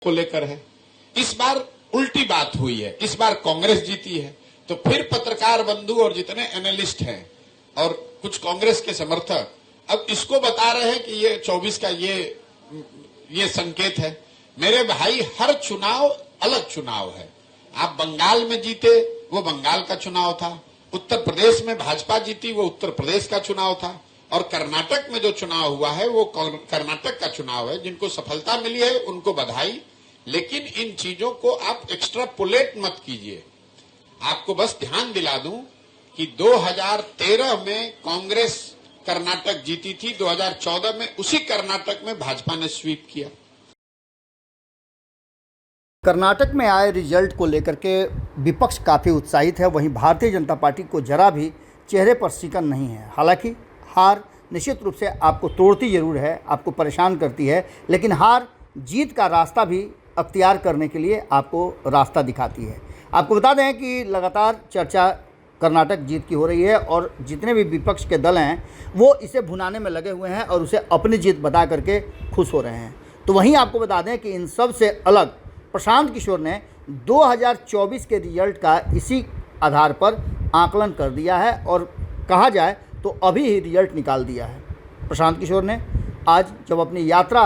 को लेकर है। इस बार उल्टी बात हुई है, इस बार कांग्रेस जीती है। तो फिर पत्रकार बंधु और जितने एनालिस्ट हैं और कुछ कांग्रेस के समर्थक अब इसको बता रहे हैं कि ये 24 का ये संकेत है। मेरे भाई, हर चुनाव अलग चुनाव है। आप बंगाल में जीते, वो बंगाल का चुनाव था। उत्तर प्रदेश में भाजपा जीती, वो उत्तर प्रदेश का चुनाव था। और कर्नाटक में जो चुनाव हुआ है वो कर्नाटक का चुनाव है। जिनको सफलता मिली है उनको बधाई, लेकिन इन चीजों को आप एक्स्ट्रापोलेट मत कीजिए। आपको बस ध्यान दिला दूं कि 2013 में कांग्रेस कर्नाटक जीती थी, 2014 में उसी कर्नाटक में भाजपा ने स्वीप किया। कर्नाटक में आए रिजल्ट को लेकर के विपक्ष काफ़ी उत्साहित है। वहीं भारतीय जनता पार्टी को जरा भी चेहरे पर शिकन नहीं है। हालांकि हार निश्चित रूप से आपको तोड़ती जरूर है, आपको परेशान करती है, लेकिन हार जीत का रास्ता भी अख्तियार करने के लिए आपको रास्ता दिखाती है। आपको बता दें कि लगातार चर्चा कर्नाटक जीत की हो रही है और जितने भी विपक्ष के दल हैं वो इसे भुनाने में लगे हुए हैं और उसे अपनी जीत बता करके खुश हो रहे हैं। तो वहीं आपको बता दें कि इन सब से अलग प्रशांत किशोर ने 2024 के रिजल्ट का इसी आधार पर आकलन कर दिया है और कहा जाए तो अभी ही रिजल्ट निकाल दिया है। प्रशांत किशोर ने आज जब अपनी यात्रा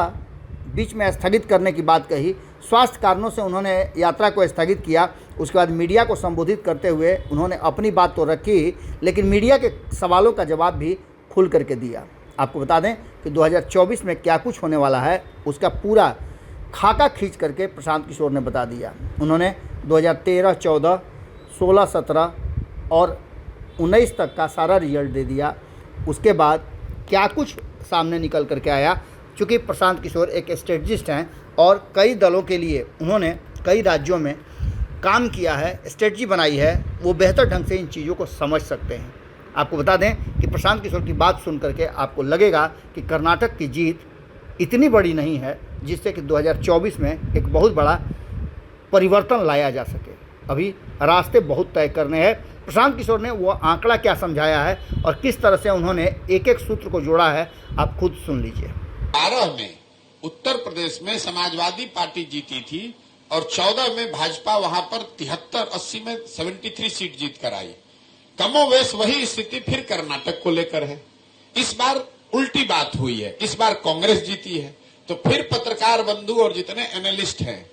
बीच में स्थगित करने की बात कही, स्वास्थ्य कारणों से उन्होंने यात्रा को स्थगित किया। उसके बाद मीडिया को संबोधित करते हुए उन्होंने अपनी बात तो रखी, लेकिन मीडिया के सवालों का जवाब भी खुल करके दिया। आपको बता दें कि 2024 में क्या कुछ होने वाला है उसका पूरा खाका खींच करके प्रशांत किशोर ने बता दिया। उन्होंने 2013, 14, 16, 17 और 19 तक का सारा रिजल्ट दे दिया। उसके बाद क्या कुछ सामने निकल करके आया, चूँकि प्रशांत किशोर एक स्ट्रेटजिस्ट हैं और कई दलों के लिए उन्होंने कई राज्यों में काम किया है, स्ट्रेटजी बनाई है, वो बेहतर ढंग से इन चीज़ों को समझ सकते हैं। आपको बता दें कि प्रशांत किशोर की बात सुन करके आपको लगेगा कि कर्नाटक की जीत इतनी बड़ी नहीं है जिससे कि 2024 में एक बहुत बड़ा परिवर्तन लाया जा सके। अभी रास्ते बहुत तय करने हैं। प्रशांत किशोर ने वो आंकड़ा क्या समझाया है और किस तरह से उन्होंने एक एक सूत्र को जोड़ा है, आप खुद सुन लीजिए। 12 में उत्तर प्रदेश में समाजवादी पार्टी जीती थी और 14 में भाजपा वहां पर 73-80 में 73 सीट जीत कर आई। कमोवेश वही स्थिति फिर कर्नाटक को लेकर है। इस बार उल्टी बात हुई है, इस बार कांग्रेस जीती है। तो फिर पत्रकार बंधु और जितने एनालिस्ट हैं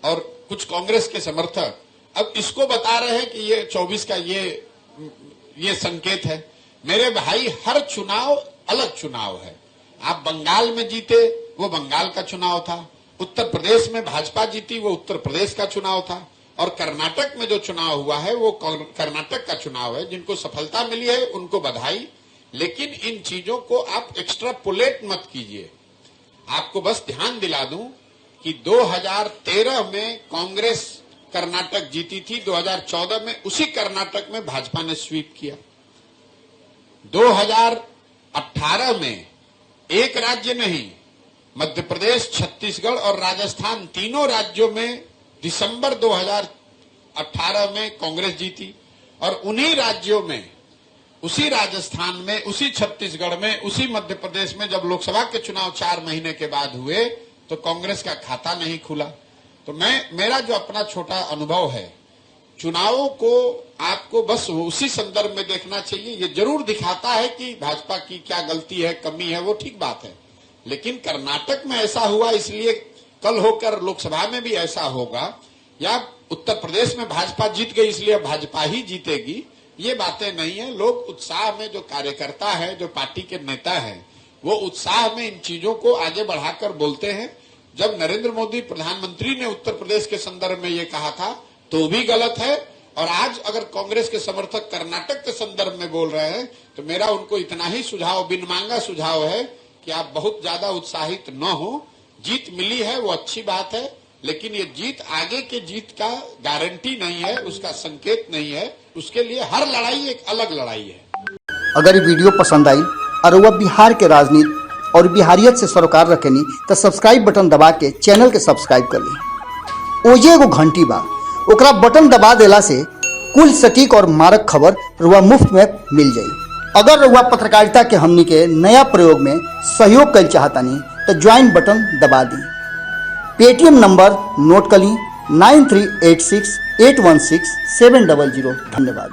और कुछ कांग्रेस के समर्थक अब इसको बता रहे हैं कि ये 24 का ये संकेत है। मेरे भाई, हर चुनाव अलग चुनाव है। आप बंगाल में जीते, वो बंगाल का चुनाव था। उत्तर प्रदेश में भाजपा जीती, वो उत्तर प्रदेश का चुनाव था। और कर्नाटक में जो चुनाव हुआ है वो कर्नाटक का चुनाव है। जिनको सफलता मिली है उनको बधाई, लेकिन इन चीजों को आप एक्स्ट्रापोलेट मत कीजिए। आपको बस ध्यान दिला दूं कि 2013 में कांग्रेस कर्नाटक जीती थी, 2014 में उसी कर्नाटक में भाजपा ने स्वीप किया। 2018 में एक राज्य नहीं, मध्य प्रदेश, छत्तीसगढ़ और राजस्थान, तीनों राज्यों में दिसंबर 2018 में कांग्रेस जीती। और उन्हीं राज्यों में, उसी राजस्थान में, उसी छत्तीसगढ़ में, उसी मध्य प्रदेश में जब लोकसभा के चुनाव 4 महीने के बाद हुए तो कांग्रेस का खाता नहीं खुला। तो मेरा जो अपना छोटा अनुभव है, चुनावों को आपको बस उसी संदर्भ में देखना चाहिए। ये जरूर दिखाता है कि भाजपा की क्या गलती है, कमी है, वो ठीक बात है। लेकिन कर्नाटक में ऐसा हुआ इसलिए कल होकर लोकसभा में भी ऐसा होगा, या उत्तर प्रदेश में भाजपा जीत गई इसलिए भाजपा ही जीतेगी, ये बातें नहीं है। लोग उत्साह में, जो कार्यकर्ता है, जो पार्टी के नेता हैं, वो उत्साह में इन चीजों को आगे बढ़ाकर बोलते हैं। जब नरेंद्र मोदी प्रधानमंत्री ने उत्तर प्रदेश के संदर्भ में ये कहा था तो भी गलत है, और आज अगर कांग्रेस के समर्थक कर्नाटक के संदर्भ में बोल रहे हैं तो मेरा उनको इतना ही सुझाव, बिन मांगा सुझाव है कि आप बहुत ज्यादा उत्साहित न हो। जीत मिली है वो अच्छी बात है, लेकिन ये जीत आगे के जीत का गारंटी नहीं है, उसका संकेत नहीं है। उसके लिए हर लड़ाई एक अलग लड़ाई है। अगर ये वीडियो पसंद आई और वह बिहार के राजनीति और बिहारियत से सरोकार रखेनी तो सब्सक्राइब बटन दबा के चैनल के सब्सक्राइब कर ली। ओजे एगो घंटी बा, ओकरा बटन दबा देला से कुल सटीक और मारक खबर रुआ मुफ्त में मिल जाई। अगर रुआ पत्रकारिता के हमनी के नया प्रयोग में सहयोग कर चाहतानी तो ज्वाइन बटन दबा दी। पेटीएम नंबर नोट कर लीं 9386816700। धन्यवाद।